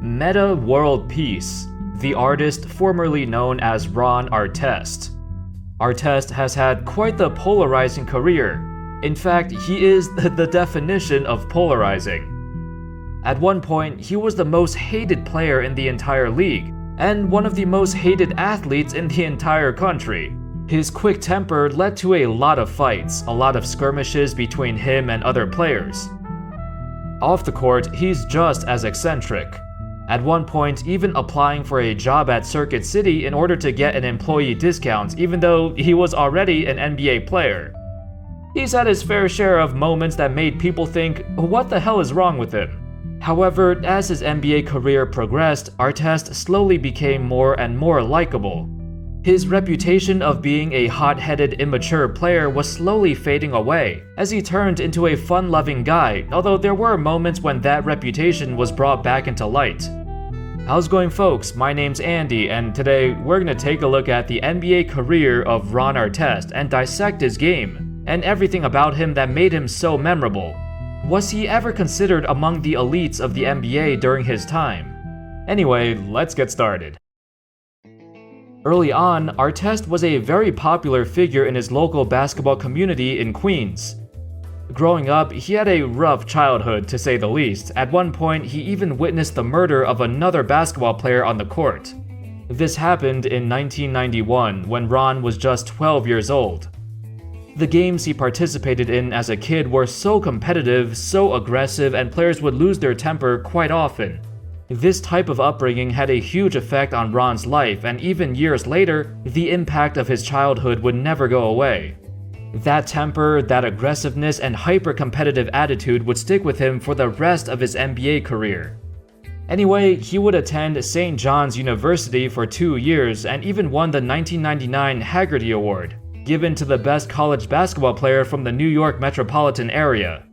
Metta World Peace, the artist formerly known as Ron Artest. Artest has had quite the polarizing career. In fact, he is the definition of polarizing. At one point, he was the most hated player in the entire league, and one of the most hated athletes in the entire country. His quick temper led to a lot of fights, a lot of skirmishes between him and other players. Off the court, he's just as eccentric. At one point, even applying for a job at Circuit City in order to get an employee discount, even though he was already an NBA player. He's had his fair share of moments that made people think, what the hell is wrong with him? However, as his NBA career progressed, Artest slowly became more and more likable. His reputation of being a hot-headed, immature player was slowly fading away, as he turned into a fun-loving guy, although there were moments when that reputation was brought back into light. How's it going, folks? My name's Andy, and today we're gonna take a look at the NBA career of Ron Artest and dissect his game, and everything about him that made him so memorable. Was he ever considered among the elites of the NBA during his time? Anyway, let's get started. Early on, Artest was a very popular figure in his local basketball community in Queens. Growing up, he had a rough childhood, to say the least. At one point, he even witnessed the murder of another basketball player on the court. This happened in 1991, when Ron was just 12 years old. The games he participated in as a kid were so competitive, so aggressive, and players would lose their temper quite often. This type of upbringing had a huge effect on Ron's life, and even years later, the impact of his childhood would never go away. That temper, that aggressiveness, and hyper-competitive attitude would stick with him for the rest of his NBA career. Anyway, he would attend St. John's University for 2 years and even won the 1999 Haggerty Award, given to the best college basketball player from the New York metropolitan area.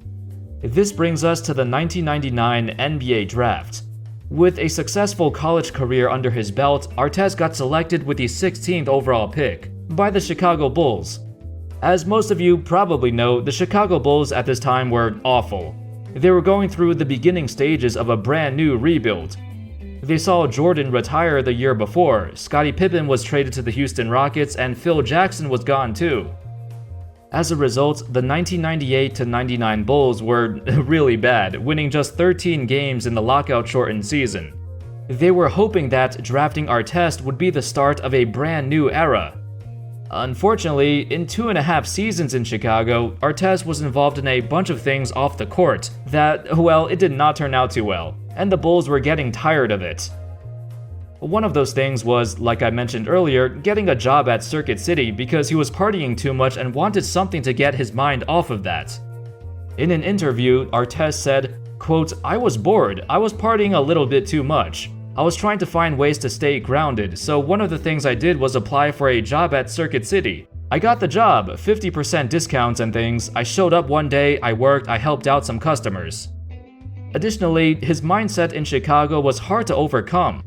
This brings us to the 1999 NBA Draft. With a successful college career under his belt, Artest got selected with the 16th overall pick by the Chicago Bulls. As most of you probably know, the Chicago Bulls at this time were awful. They were going through the beginning stages of a brand new rebuild. They saw Jordan retire the year before, Scottie Pippen was traded to the Houston Rockets, and Phil Jackson was gone too. As a result, the 1998-99 Bulls were really bad, winning just 13 games in the lockout-shortened season. They were hoping that drafting Artest would be the start of a brand new era. Unfortunately, in 2.5 seasons in Chicago, Artest was involved in a bunch of things off the court that, well, it did not turn out too well, and the Bulls were getting tired of it. One of those things was, like I mentioned earlier, getting a job at Circuit City because he was partying too much and wanted something to get his mind off of that. In an interview, Artest said, quote, "I was bored. I was partying a little bit too much. I was trying to find ways to stay grounded, so one of the things I did was apply for a job at Circuit City. I got the job, 50% discounts and things. I showed up one day, I worked, I helped out some customers." Additionally, his mindset in Chicago was hard to overcome.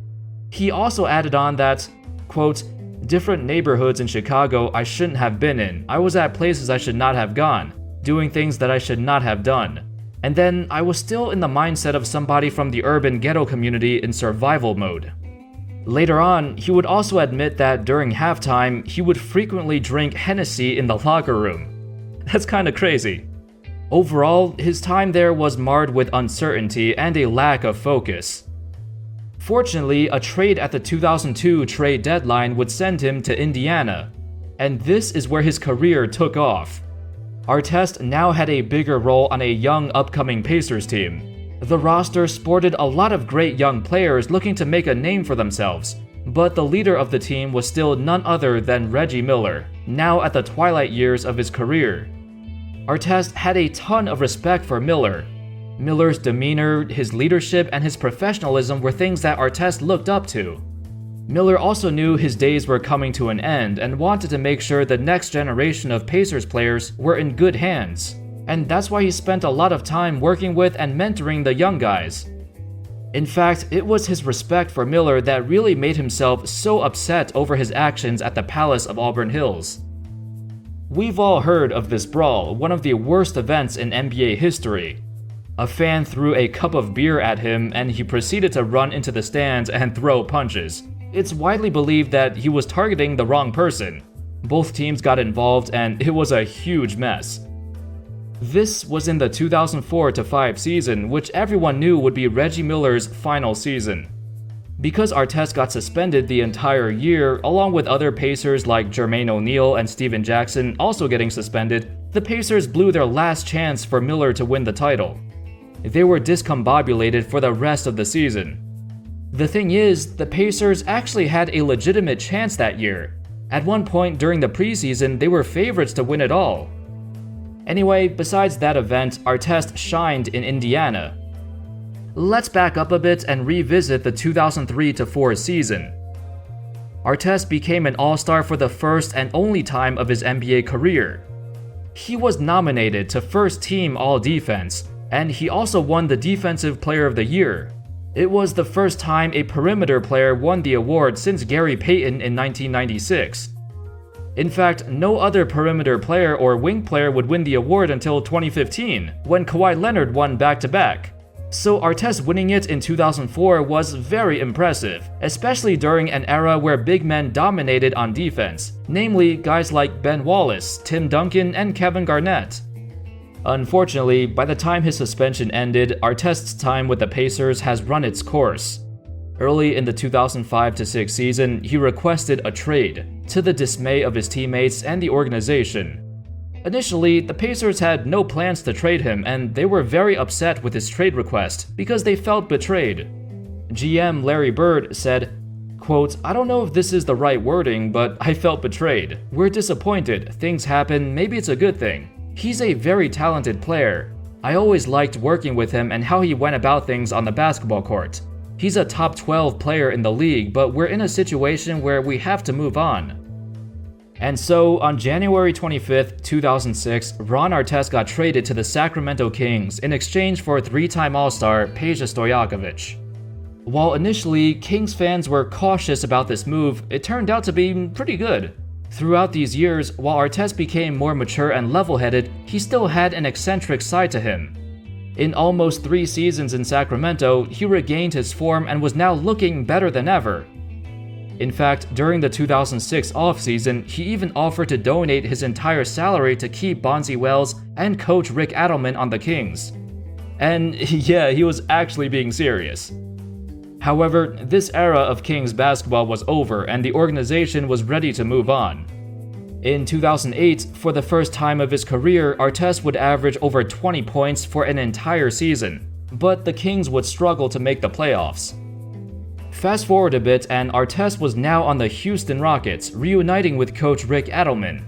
He also added on that, quote, "Different neighborhoods in Chicago I shouldn't have been in. I was at places I should not have gone, doing things that I should not have done. And then I was still in the mindset of somebody from the urban ghetto community in survival mode." Later on, he would also admit that during halftime, he would frequently drink Hennessy in the locker room. That's kinda crazy. Overall, his time there was marred with uncertainty and a lack of focus. Fortunately, a trade at the 2002 trade deadline would send him to Indiana, and this is where his career took off. Artest now had a bigger role on a young upcoming Pacers team. The roster sported a lot of great young players looking to make a name for themselves, but the leader of the team was still none other than Reggie Miller, now at the twilight years of his career. Artest had a ton of respect for Miller. Miller's demeanor, his leadership, and his professionalism were things that Artest looked up to. Miller also knew his days were coming to an end and wanted to make sure the next generation of Pacers players were in good hands, and that's why he spent a lot of time working with and mentoring the young guys. In fact, it was his respect for Miller that really made himself so upset over his actions at the Palace of Auburn Hills. We've all heard of this brawl, one of the worst events in NBA history. A fan threw a cup of beer at him and he proceeded to run into the stands and throw punches. It's widely believed that he was targeting the wrong person. Both teams got involved and it was a huge mess. This was in the 2004-05 season, which everyone knew would be Reggie Miller's final season. Because Artest got suspended the entire year, along with other Pacers like Jermaine O'Neal and Steven Jackson also getting suspended, the Pacers blew their last chance for Miller to win the title. They were discombobulated for the rest of the season. The thing is, the Pacers actually had a legitimate chance that year. At one point during the preseason, they were favorites to win it all. Anyway, besides that event, Artest shined in Indiana. Let's back up a bit and revisit the 2003-04 season. Artest became an All-Star for the first and only time of his NBA career. He was nominated to First Team All-Defense, and he also won the Defensive Player of the Year. It was the first time a perimeter player won the award since Gary Payton in 1996. In fact, no other perimeter player or wing player would win the award until 2015, when Kawhi Leonard won back-to-back. So Artest winning it in 2004 was very impressive, especially during an era where big men dominated on defense, namely guys like Ben Wallace, Tim Duncan, and Kevin Garnett. Unfortunately, by the time his suspension ended, Artest's time with the Pacers has run its course. Early in the 2005-06 season, he requested a trade, to the dismay of his teammates and the organization. Initially, the Pacers had no plans to trade him, and they were very upset with his trade request because they felt betrayed. GM Larry Bird said, quote, "I don't know if this is the right wording, but I felt betrayed. We're disappointed. Things happen. Maybe it's a good thing. He's a very talented player. I always liked working with him and how he went about things on the basketball court. He's a top 12 player in the league, but we're in a situation where we have to move on." And so, on January 25, 2006, Ron Artest got traded to the Sacramento Kings in exchange for three-time All-Star Peja Stojakovic. While initially, Kings fans were cautious about this move, it turned out to be pretty good. Throughout these years, while Artest became more mature and level-headed, he still had an eccentric side to him. In almost 3 seasons in Sacramento, he regained his form and was now looking better than ever. In fact, during the 2006 offseason, he even offered to donate his entire salary to keep Bonzi Wells and coach Rick Adelman on the Kings. And yeah, he was actually being serious. However, this era of Kings basketball was over and the organization was ready to move on. In 2008, for the first time of his career, Artest would average over 20 points for an entire season, but the Kings would struggle to make the playoffs. Fast forward a bit and Artest was now on the Houston Rockets, reuniting with coach Rick Adelman.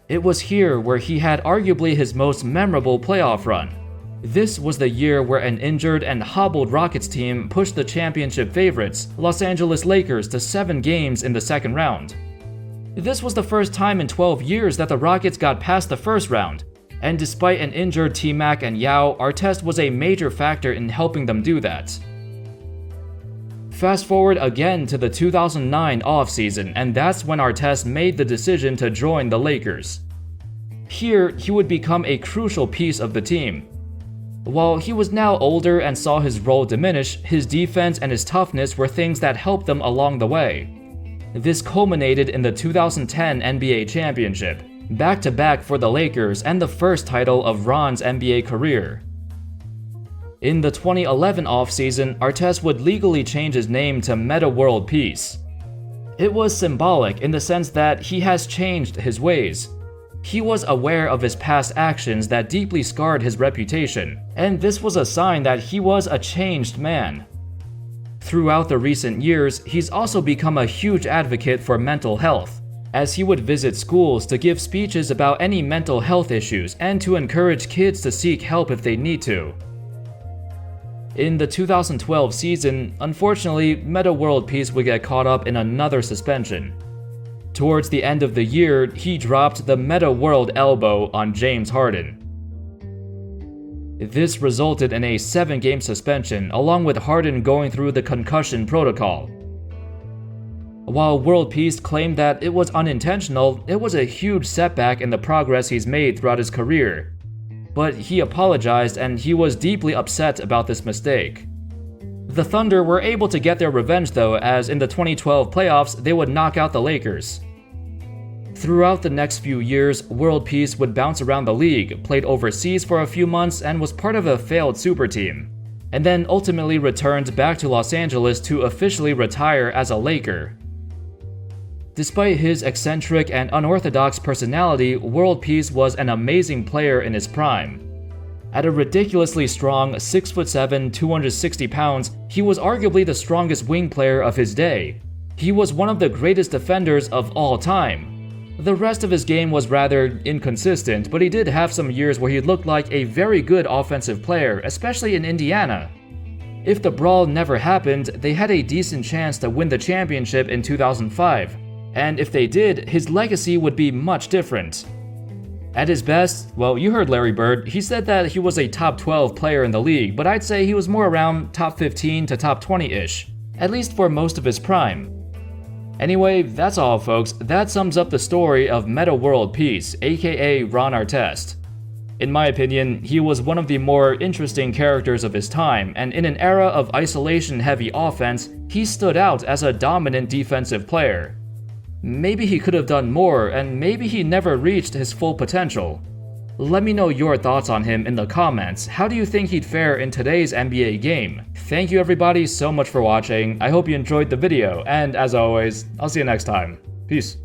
It was here where he had arguably his most memorable playoff run. This was the year where an injured and hobbled Rockets team pushed the championship favorites, Los Angeles Lakers, to 7 games in the second round. This was the first time in 12 years that the Rockets got past the first round, and despite an injured T-Mac and Yao, Artest was a major factor in helping them do that. Fast forward again to the 2009 offseason, and that's when Artest made the decision to join the Lakers. Here, he would become a crucial piece of the team. While he was now older and saw his role diminish, his defense and his toughness were things that helped them along the way. This culminated in the 2010 NBA championship, back-to-back for the Lakers and the first title of Ron's NBA career. In the 2011 offseason, Artest would legally change his name to Metta World Peace. It was symbolic in the sense that he has changed his ways. He was aware of his past actions that deeply scarred his reputation, and this was a sign that he was a changed man. Throughout the recent years, he's also become a huge advocate for mental health, as he would visit schools to give speeches about any mental health issues and to encourage kids to seek help if they need to. In the 2012 season, unfortunately, Metta World Peace would get caught up in another suspension. Towards the end of the year, he dropped the Metta World Elbow on James Harden. This resulted in a 7-game suspension, along with Harden going through the concussion protocol. While World Peace claimed that it was unintentional, it was a huge setback in the progress he's made throughout his career. but he apologized and he was deeply upset about this mistake. The Thunder were able to get their revenge though, as in the 2012 playoffs they would knock out the Lakers. Throughout the next few years, World Peace would bounce around the league, played overseas for a few months, and was part of a failed super team, and then ultimately returned back to Los Angeles to officially retire as a Laker. Despite his eccentric and unorthodox personality, World Peace was an amazing player in his prime. At a ridiculously strong 6'7", 260 pounds, he was arguably the strongest wing player of his day. He was one of the greatest defenders of all time. The rest of his game was rather inconsistent, but he did have some years where he looked like a very good offensive player, especially in Indiana. If the brawl never happened, they had a decent chance to win the championship in 2005, and if they did, his legacy would be much different. At his best, well, you heard Larry Bird, he said that he was a top 12 player in the league, but I'd say he was more around top 15 to top 20-ish, at least for most of his prime. Anyway, that's all folks, that sums up the story of Metta World Peace, aka Ron Artest. In my opinion, he was one of the more interesting characters of his time, and in an era of isolation-heavy offense, he stood out as a dominant defensive player. Maybe he could have done more, and maybe he never reached his full potential. Let me know your thoughts on him in the comments. How do you think he'd fare in today's NBA game? Thank you everybody so much for watching. I hope you enjoyed the video, and as always, I'll see you next time. Peace.